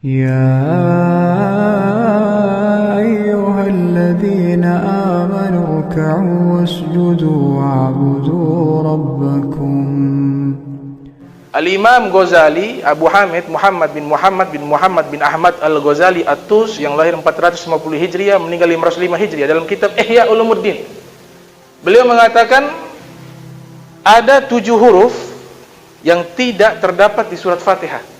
يا أيها الذين آمنوا اركعوا واسجدوا واعبدوا ربكم. Al-Imam Ghazali, Abu Hamid Muhammad bin Ahmad Al-Ghazali At-Tus, yang lahir 450 Hijriah, meninggal 505 Hijriah, dalam kitab Ihya Ulumuddin, beliau mengatakan ada 7 huruf yang tidak terdapat di surat Fatihah.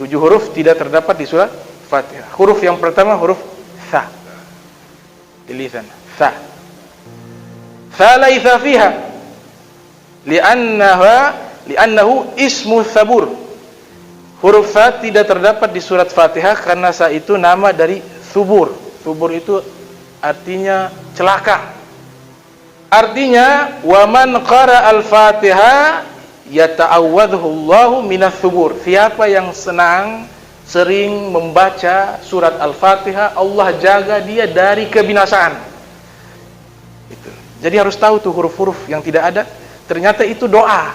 7 huruf tidak terdapat di surat Fatihah. Huruf yang pertama huruf tha. Di lisan, tha. Tha laisa fiha li'annahu ismu sabur. Huruf tha tidak terdapat di surat Fatihah karena sa itu nama dari subur. Subur itu artinya celaka. Artinya wa man qara al-Fatihah yata'awwadhu Allahu minas subur. Siapa yang sering membaca surat Al-Fatihah, Allah jaga dia dari kebinasaan. Itu. Jadi harus tahu tuh huruf-huruf yang tidak ada, ternyata itu doa.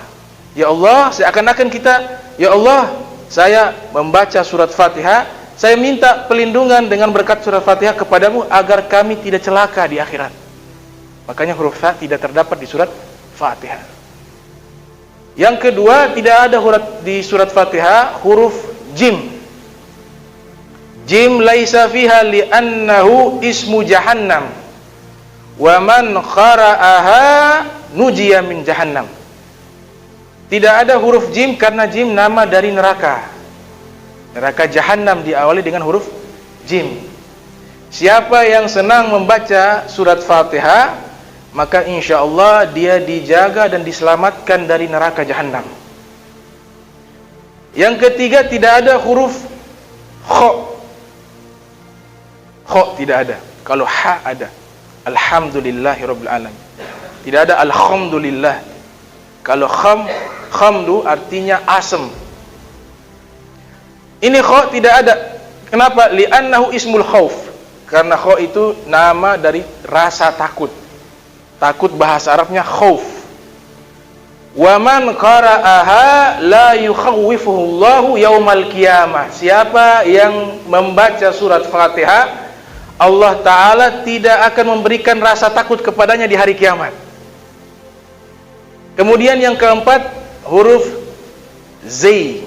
Ya Allah, seakan-akan kita, ya Allah, saya membaca surat Fatihah, saya minta pelindungan dengan berkat surat Fatihah kepadamu agar kami tidak celaka di akhirat. Makanya huruf tha tidak terdapat di surat Fatihah. Yang kedua, tidak ada huruf di surat Fatihah huruf jim. Jim laisa fiha li'annahu ismu jahannam. Wa man qara'aha nujiya min jahannam. Tidak ada huruf jim karena jim nama dari neraka. Neraka jahannam diawali dengan huruf jim. Siapa yang senang membaca surat Fatihah, maka insya Allah dia dijaga dan diselamatkan dari neraka jahannam. Yang ketiga, tidak ada huruf kho. Kho tidak ada. Kalau ha ada. Alhamdulillahirabbil alamin. Tidak ada alhamdulillah. Kalau khamdu artinya asam. Ini kho tidak ada. Kenapa? Li'annahu ismul khauf. Karena kho itu nama dari rasa takut. Takut bahasa Arabnya khauf. Wa man qara'aha la yukhawwifuhu Allahu yaumal qiyamah. Siapa yang membaca surat Fatihah, Allah Ta'ala tidak akan memberikan rasa takut kepadanya di hari kiamat. Kemudian yang keempat, huruf zai.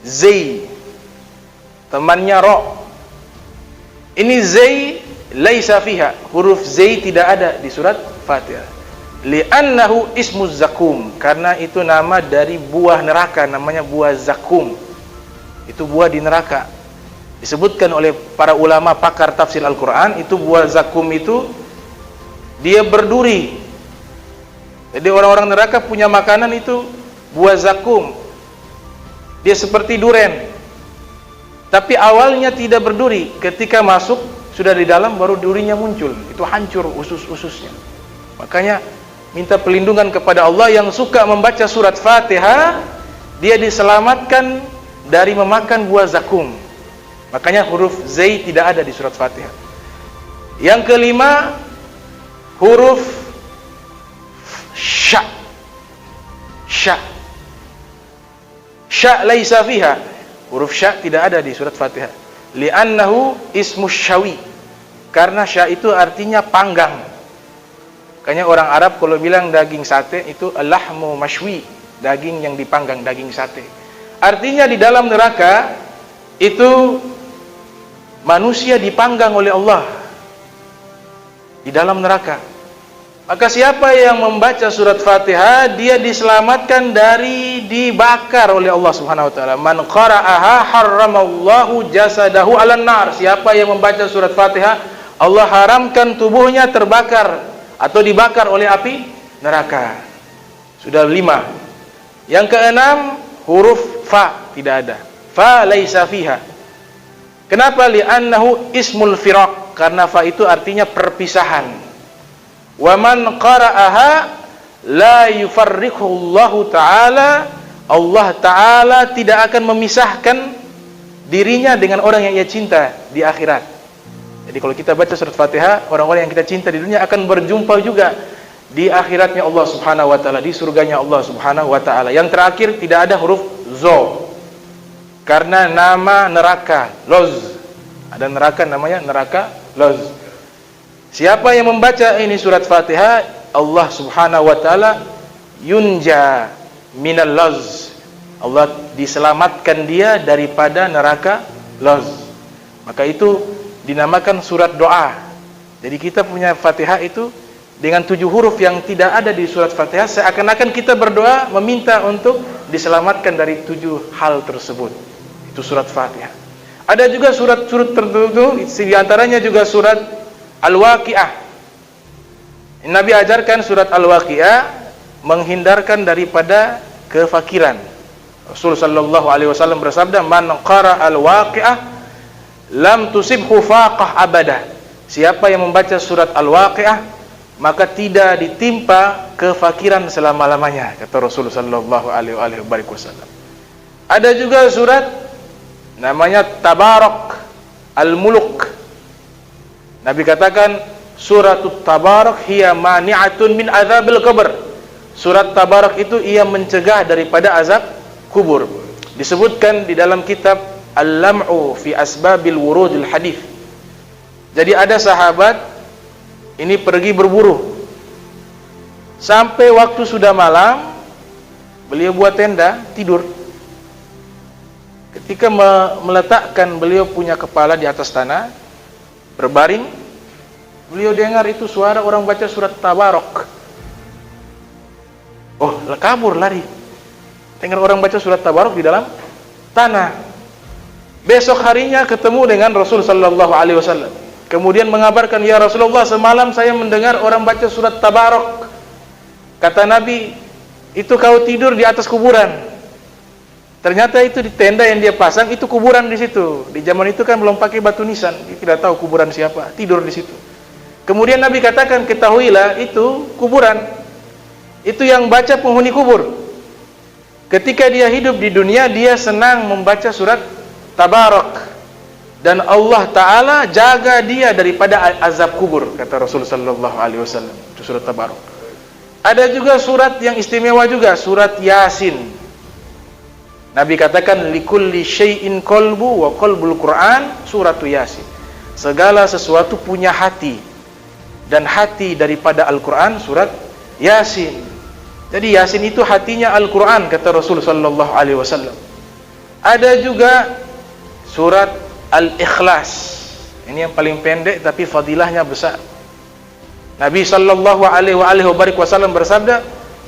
Zai, temannya ro. Ini zai laisa fiha, huruf zai tidak ada di surat Fatihah. Li'annahu ismu zakum, karena itu nama dari buah neraka, namanya buah zakum. Itu buah di neraka. Disebutkan oleh para ulama pakar tafsir Al-Quran, itu buah zakum itu dia berduri. Jadi orang-orang neraka punya makanan itu buah zakum. Dia seperti duren. Tapi awalnya tidak berduri, ketika masuk sudah di dalam baru durinya muncul, itu hancur usus-ususnya. Makanya minta pelindungan kepada Allah. Yang suka membaca surat Fatihah, dia diselamatkan dari memakan buah zakum. Makanya huruf zai tidak ada di surat Fatihah. Yang kelima, huruf sya. Sya. Sya laisa fiha. Huruf sya tidak ada di surat Fatihah. Li'annahu ismu syawi, karena sya itu artinya panggang. Makanya orang Arab kalau bilang daging sate itu lahmu mashwi, daging yang dipanggang, daging sate. Artinya di dalam neraka itu manusia dipanggang oleh Allah di dalam neraka. Maka siapa yang membaca surat Fatihah, dia diselamatkan dari dibakar oleh Allah Subhanahu wa taala. Man qara'aha harramallahu jasadahu 'alan nar. Siapa yang membaca surat Fatihah, Allah haramkan tubuhnya terbakar atau dibakar oleh api neraka. Sudah 5. Yang keenam, huruf fa tidak ada. Fa laisa fiha. Kenapa? Li'annahu ismul firaq. Karena fa itu artinya perpisahan. Wa man qara'aha la yufarriqhu Allah Ta'ala. Allah Ta'ala tidak akan memisahkan dirinya dengan orang yang ia cinta di akhirat. Jadi kalau kita baca surat Fatihah, orang-orang yang kita cinta di dunia akan berjumpa juga di akhiratnya Allah Subhanahu wa taala, di surganya Allah Subhanahu wa taala. Yang terakhir tidak ada huruf zo. karena nama neraka Luz. Ada neraka namanya neraka Luz. Siapa yang membaca ini surat Fatihah, Allah Subhanahu wa taala yunja minal Luz. Allah diselamatkan dia daripada neraka Luz. Maka itu dinamakan surat doa. Jadi kita punya Fatihah itu dengan 7 huruf yang tidak ada di surat Fatihah, seakan-akan kita berdoa meminta untuk diselamatkan dari 7 hal tersebut. Itu surat Fatihah. Ada juga surat-surat tertentu, di antaranya juga surat Al-Waqi'ah. Nabi ajarkan surat Al-Waqi'ah menghindarkan daripada kefakiran. Rasul sallallahu alaihi wasallam bersabda, "Man qara al-Waqi'ah lam tusibhu faqah abadah." Siapa yang membaca surat Al-Waqi'ah, maka tidak ditimpa kefakiran selama-lamanya, kata Rasul sallallahu alaihi wasallam. Ada juga surat namanya Tabarak Al-Muluk. Nabi katakan suratut Tabarak hiya mani'atun min azabil qabr. Surat Tabarak itu ia mencegah daripada azab kubur. Disebutkan di dalam kitab Al-Lam'u fi Asbabil Wurudil Hadith. Jadi ada sahabat ini pergi berburu. Sampai waktu sudah malam, beliau buat tenda, tidur. Ketika meletakkan beliau punya kepala di atas tanah, berbaring, beliau dengar itu suara orang baca surat Tabarak. Oh, kabur, lari. Dengar orang baca surat Tabarak di dalam tanah. Besok harinya ketemu dengan Rasul sallallahu alaihi wasallam. Kemudian mengabarkan, "Ya Rasulullah, semalam saya mendengar orang baca surat Tabarak." Kata Nabi, "Itu kau tidur di atas kuburan." Ternyata itu di tenda yang dia pasang itu kuburan di situ. Di zaman itu kan belum pakai batu nisan, dia tidak tahu kuburan siapa, tidur di situ. Kemudian Nabi katakan, "Ketahuilah itu kuburan. Itu yang baca penghuni kubur. Ketika dia hidup di dunia, dia senang membaca surat Tabarak, dan Allah Ta'ala jaga dia daripada azab kubur," kata Rasul sallallahu alaihi wasallam. Itu surat Tabarak. Ada juga surat yang istimewa juga, surat Yasin. Nabi katakan, "Likulli syai'in qalbu wa qalbul Qur'an suratu Yasin." Segala sesuatu punya hati, dan hati daripada Al-Qur'an surat Yasin. Jadi Yasin itu hatinya Al-Qur'an, kata Rasul sallallahu alaihi wasallam. Ada juga surat Al-Ikhlas. Ini yang paling pendek tapi fadilahnya besar. Nabi sallallahu alaihi wasallam bersabda,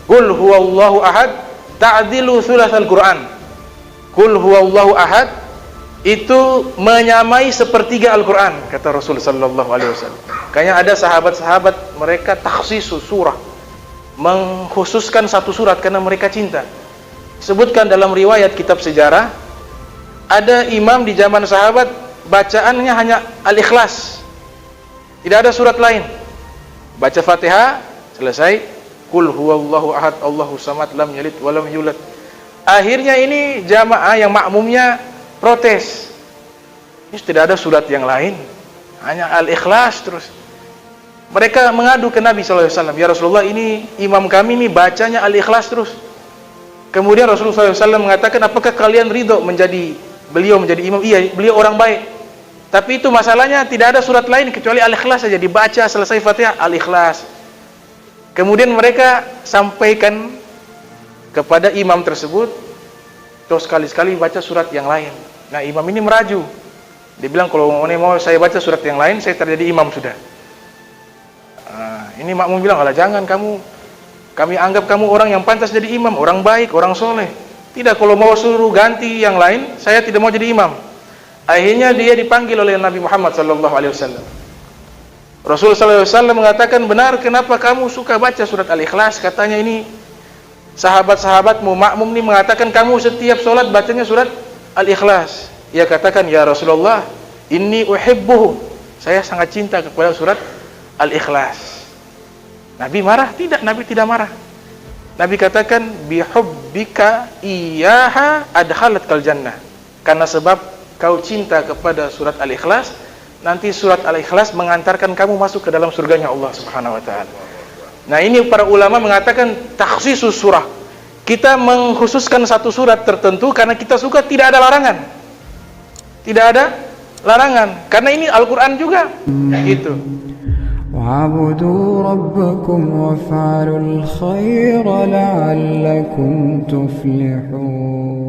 "Qul huwallahu ahad ta'dilu thulatsal Qur'an." Qul huwallahu ahad itu menyamai sepertiga Al-Qur'an, kata Rasul sallallahu alaihi wasallam. Kayaknya ada sahabat-sahabat mereka takhsisus surah, mengkhususkan satu surat karena mereka cinta. Sebutkan dalam riwayat kitab sejarah, ada imam di zaman sahabat bacaannya hanya Al-Ikhlas. Tidak ada surat lain. Baca Fatihah, selesai. Qul huwallahu ahad, Allahu samad, lam yalid wa lam yulad. Akhirnya ini jamaah yang makmumnya protes. Ini tidak ada surat yang lain, hanya Al-Ikhlas terus. Mereka mengadu ke Nabi sallallahu alaihi wasallam, "Ya Rasulullah, ini imam kami ini bacanya Al-Ikhlas terus." Kemudian Rasulullah sallallahu alaihi wasallam mengatakan, "Apakah kalian ridho beliau menjadi imam?" "Iya, beliau orang baik. Tapi itu masalahnya tidak ada surat lain kecuali Al-Ikhlas saja, dibaca selesai Fatihah Al-Ikhlas." Kemudian mereka sampaikan kepada imam tersebut, "Terus sekali-sekali baca surat yang lain." Nah, imam ini meraju. Dia bilang, "Kalau mau saya baca surat yang lain, saya terjadi imam sudah." Ini makmum bilang, "Alah, jangan kami anggap kamu orang yang pantas jadi imam, orang baik, orang soleh. Tidak, kalau mau suruh ganti yang lain, saya tidak mau jadi imam." Akhirnya dia dipanggil oleh Nabi Muhammad sallallahu alaihi wasallam. Rasul sallallahu alaihi wasallam mengatakan, "Benar, kenapa kamu suka baca surat Al-Ikhlas? Katanya ini sahabat-sahabatmu makmum ini mengatakan kamu setiap sholat bacanya surat Al-Ikhlas." Ia katakan, "Ya Rasulullah, inni uhibbuhu." Saya sangat cinta kepada surat Al-Ikhlas. Nabi marah? Tidak, Nabi tidak marah. Nabi katakan, "Bihubbika iyyaha adkhalatkal jannah." Karena sebab kau cinta kepada surat Al-Ikhlas, nanti surat Al-Ikhlas mengantarkan kamu masuk ke dalam surganya Allah Subhanahu wa taala. Nah, ini para ulama mengatakan takhsisus surah. Kita mengkhususkan satu surat tertentu karena kita suka, tidak ada larangan. tidak ada larangan. Karena ini Al-Quran juga. Gitu. وَاعْبُدُوا رَبَّكُمْ وَافْعَلُوا الْخَيْرَ لَعَلَّكُمْ تُفْلِحُونَ.